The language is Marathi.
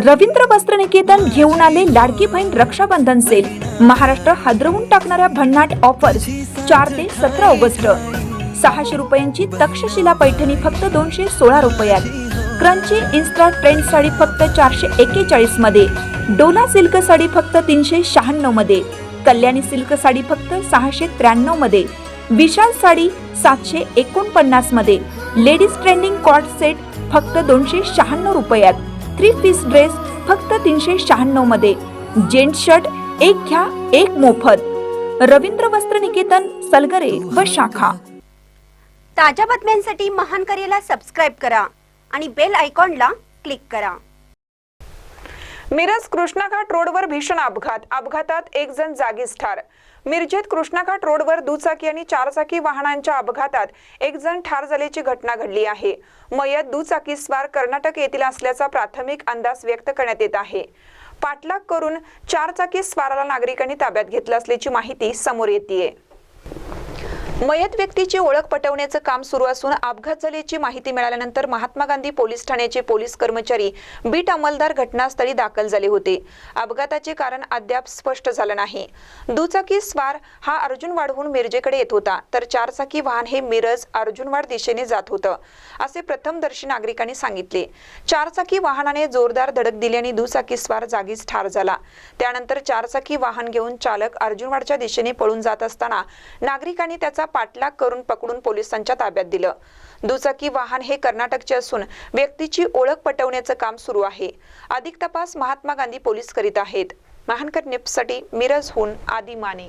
रवींद्र वस्त्रनिकेतन घेऊन आले लाडकी बहीण रक्षाबंधन सेल। महाराष्ट्र हादरवून टाकणाऱ्या भन्नाट ऑफर्स 4 ते 17 ऑगस्ट। 600 रुपयांची तक्षशिला पैठणी फक्त 216 रुपयात। क्रंची इन्स्टा ट्रेंड साडी फक्त 441 मध्ये। डोला सिल्क साडी फक्त 396 मध्ये। कल्याणी सिल्क साडी फक्त 693 मध्ये। विशाल साडी 749 मध्ये। लेडीज ट्रेंडिंग कॉर्ड सेट फक्त 296 रुपयात। 3 पीस ड्रेस फक्त 396 मध्ये। जेंट्स शर्ट एक घ्या एक मोफत। रवींद्र वस्त्रनिकेतन, सलगरे व शाखा। ताज्या बातम्यांसाठी महान करेला सबस्क्राइब करा आणि बेल आयकॉनला क्लिक करा। मिरज कृष्णाघाट रोडवर भीषण अपघातात एक जण जागीच ठार। मिरजेत कृष्णाघाट रोडवर दुचाकी आणि 4 चाकी वाहनांच्या अपघातात एक जण ठार झाल्याची घटना घडली आहे। मयत दुचाकीस्वार कर्नाटक येथील असल्याचा प्राथमिक अंदाज व्यक्त करण्यात येत आहे। पाठलाग करून 4 चाकी स्वाराला नागरिकांनी ताब्यात घेतलं असल्याची माहिती समोर येतेय। मयत व्यक्तीची ओळख पटवण्याचं काम सुरू असून अपघात झाल्याची माहिती मिळाल्यानंतर महात्मा गांधी पोलीस ठाण्याचे पोलीस कर्मचारी बीट अंमलदार घटनास्थळी दाखल झाले होते। अपघाताचे कारण अद्याप स्पष्ट झालं नाही। दुचाकी स्वार हा अर्जुनवाडहून मिरजेकडे येत होता, तर 4 चाकी वाहन हे मिरज अर्जुनवाड दिशेने जात होतं, असे प्रथमदर्शी नागरिकांनी सांगितले। 4 चाकी वाहनाने जोरदार धडक दिल्याने दुचाकी स्वार जागीच ठार झाला। त्यानंतर 4 चाकी वाहन घेऊन चालक अर्जुनवाडच्या दिशेने पळून जात असताना नागरिकांनी त्याचा पाठलाग करून पकडून पोलिसांच्या ताब्यात दिलं। दुचाकी वाहन हे कर्नाटकचे असून व्यक्तीची ओळख पटवण्याचं काम सुरू आहे। अधिक तपास महात्मा गांधी पोलीस करीत आहेत। महानकर न्यूजसाठी मिरजहून आदी माने।